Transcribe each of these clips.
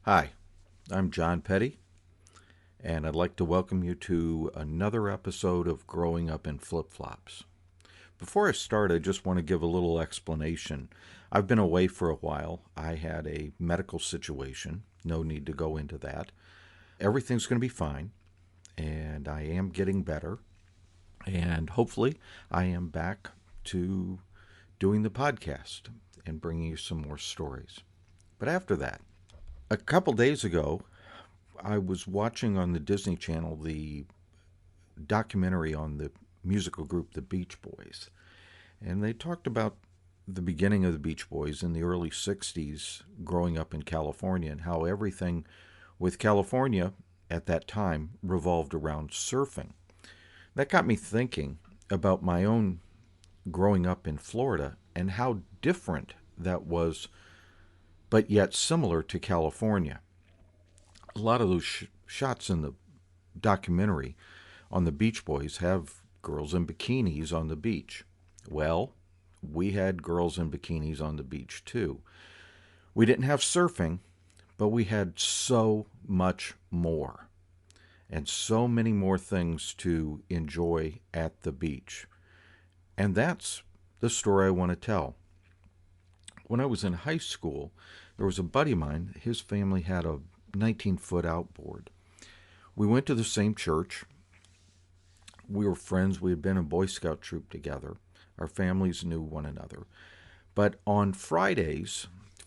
Hi, I'm John Petty, and I'd like to welcome you to another episode of Growing Up in Flip Flops. Before I start, I just want to give a little explanation. I've been away for a while. I had a medical situation, no need to go into that. Everything's going to be fine, and I am getting better, and hopefully, I am back to doing the podcast and bringing you some more stories. But after that, a couple days ago, I was watching on the Disney Channel the documentary on the musical group the Beach Boys. And they talked about the beginning of the Beach Boys in the early 60s growing up in California and how everything with California at that time revolved around surfing. That got me thinking about my own growing up in Florida and how different that was, but yet similar to California. A lot of those shots in the documentary on the Beach Boys have girls in bikinis on the beach. Well, we had girls in bikinis on the beach too. We didn't have surfing, but we had so much more and so many more things to enjoy at the beach. And that's the story I want to tell. When I was in high school, there was a buddy of mine. His family had a 19-foot outboard. We went to the same church. We were friends. We had been in a Boy Scout troop together. Our families knew one another. But on Friday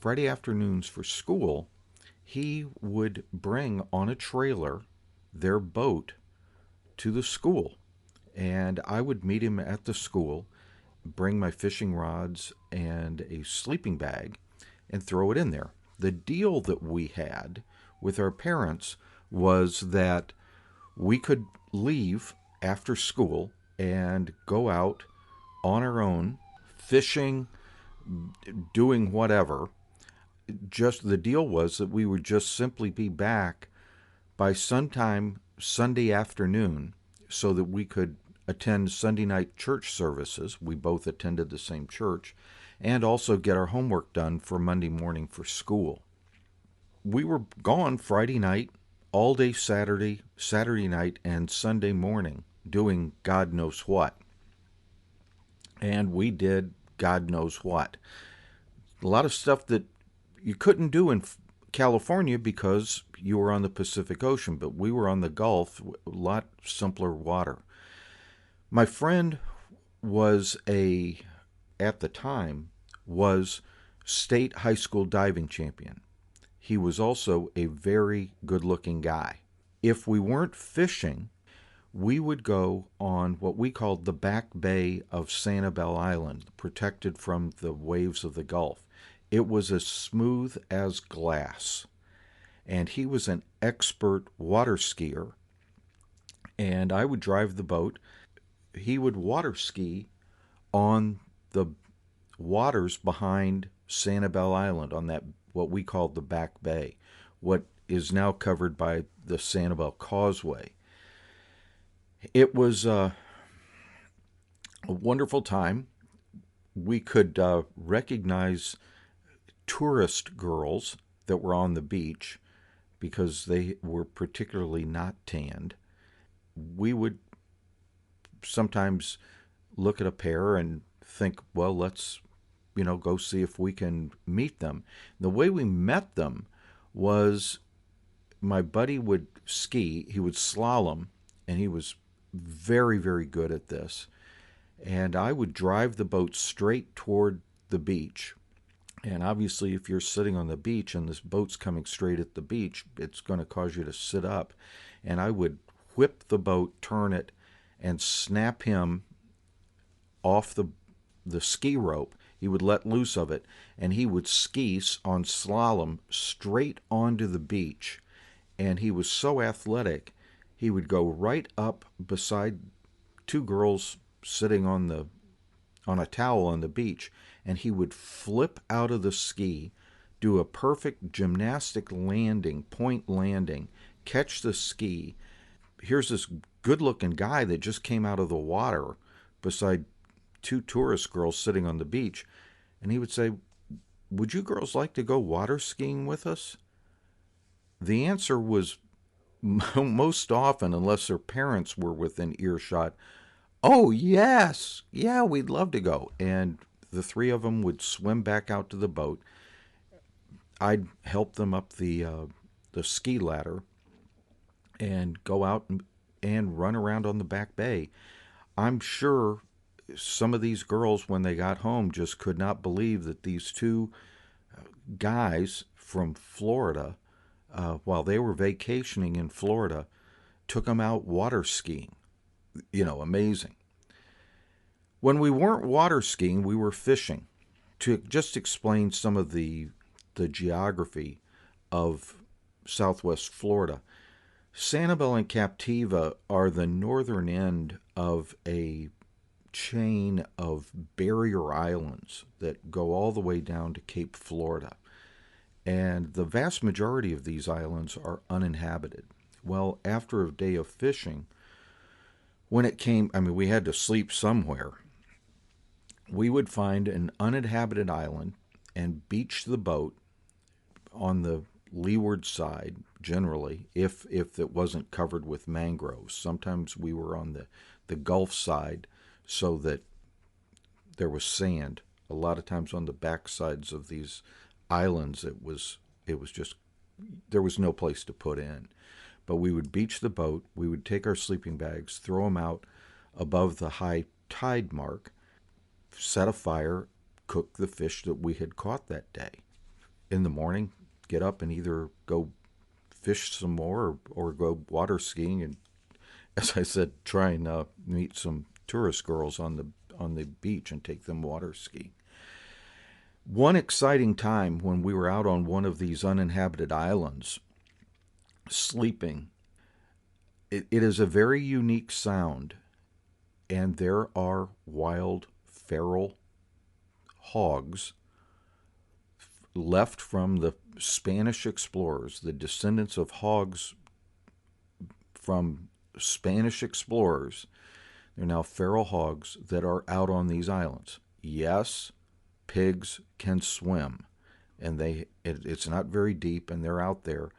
afternoons for school, he would bring on a trailer their boat to the school. And I would meet him at the school, bring my fishing rods and a sleeping bag, and throw it in there. The deal that we had with our parents was that we could leave after school and go out on our own, fishing, doing whatever. Just the deal was that we would just simply be back by sometime Sunday afternoon so that we could attend Sunday night church services. We both attended the same church, and also get our homework done for Monday morning for school. We were gone Friday night, all day Saturday night, and Sunday morning doing God knows what. And we did God knows what. A lot of stuff that you couldn't do in California because you were on the Pacific Ocean, but we were on the Gulf, a lot simpler water. My friend at the time, was state high school diving champion. He was also a very good-looking guy. If we weren't fishing, we would go on what we called the back bay of Sanibel Island, protected from the waves of the Gulf. It was as smooth as glass. And he was an expert water skier. And I would drive the boat. He would water ski on the waters behind Sanibel Island, on that what we called the back bay, what is now covered by the Sanibel Causeway. It was a wonderful time. We could recognize tourist girls that were on the beach because they were particularly not tanned. We would sometimes look at a pair and think, well, let's go see if we can meet them. The way we met them was my buddy would ski, he would slalom, and he was very, very good at this. And I would drive the boat straight toward the beach. And obviously, if you're sitting on the beach and this boat's coming straight at the beach, it's going to cause you to sit up. And I would whip the boat, turn it, and snap him off the ski rope. He would let loose of it, and he would ski on slalom straight onto the beach. And he was so athletic, he would go right up beside two girls sitting on a towel on the beach, and he would flip out of the ski, do a perfect gymnastic landing, point landing, catch the ski. Here's this good-looking guy that just came out of the water beside two tourist girls sitting on the beach, and he would say, "Would you girls like to go water skiing with us?" The answer was most often, unless their parents were within earshot, oh, yes, yeah, we'd love to go. And the three of them would swim back out to the boat. I'd help them up the ski ladder and go out and run around on the back bay. I'm sure some of these girls, when they got home, just could not believe that these two guys from Florida, while they were vacationing in Florida, took them out water skiing. Amazing. When we weren't water skiing, we were fishing. To just explain some of the geography of Southwest Florida, Sanibel and Captiva are the northern end of a chain of barrier islands that go all the way down to Cape Florida. And the vast majority of these islands are uninhabited. Well, after a day of fishing, when it came, we had to sleep somewhere. We would find an uninhabited island and beach the boat on the leeward side, generally, if it wasn't covered with mangroves. Sometimes we were on the Gulf side so that there was sand. A lot of times on the back sides of these islands, it was just, there was no place to put in. But we would beach the boat, we would take our sleeping bags, throw them out above the high tide mark, set a fire, cook the fish that we had caught that day. In the morning, get up and either go fish some more or go water skiing, and, as I said, try and meet some tourist girls on the beach and take them water skiing. One exciting time when we were out on one of these uninhabited islands, sleeping, it is a very unique sound, and there are wild feral hogs left from the Spanish explorers, the descendants of hogs from Spanish explorers. They're now feral hogs that are out on these islands. Yes, pigs can swim, and it's not very deep, and they're out there.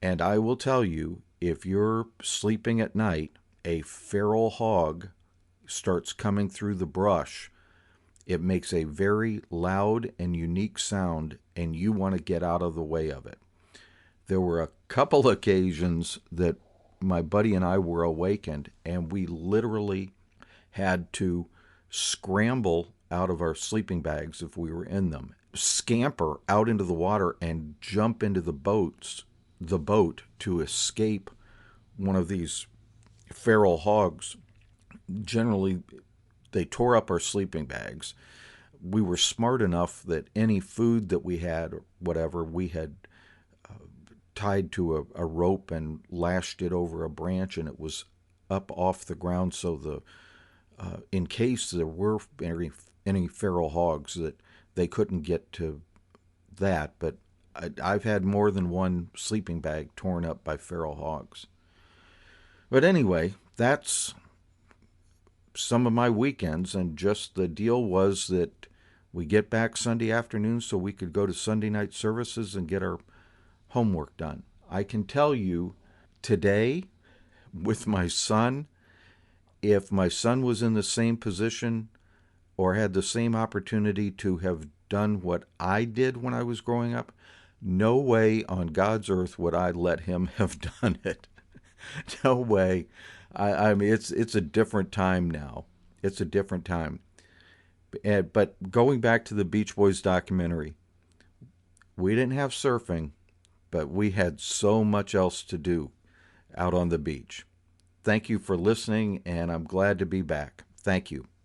And I will tell you, if you're sleeping at night, a feral hog starts coming through the brush, it makes a very loud and unique sound, and you want to get out of the way of it. There were a couple occasions that my buddy and I were awakened, and we literally had to scramble out of our sleeping bags if we were in them, scamper out into the water and jump into the boat to escape one of these feral hogs. Generally, they tore up our sleeping bags. We were smart enough that any food that we had or whatever, we had tied to a rope and lashed it over a branch, and it was up off the ground, so in case there were any feral hogs, that they couldn't get to that. But I've had more than one sleeping bag torn up by feral hogs. But anyway, that's some of my weekends, and just the deal was that we get back Sunday afternoon so we could go to Sunday night services and get our homework done. I can tell you today, with my son, if my son was in the same position or had the same opportunity to have done what I did when I was growing up, no way on God's earth would I let him have done it. No way. I mean, it's a different time now. It's a different time. But going back to the Beach Boys documentary, we didn't have surfing, but we had so much else to do out on the beach. Thank you for listening, and I'm glad to be back. Thank you.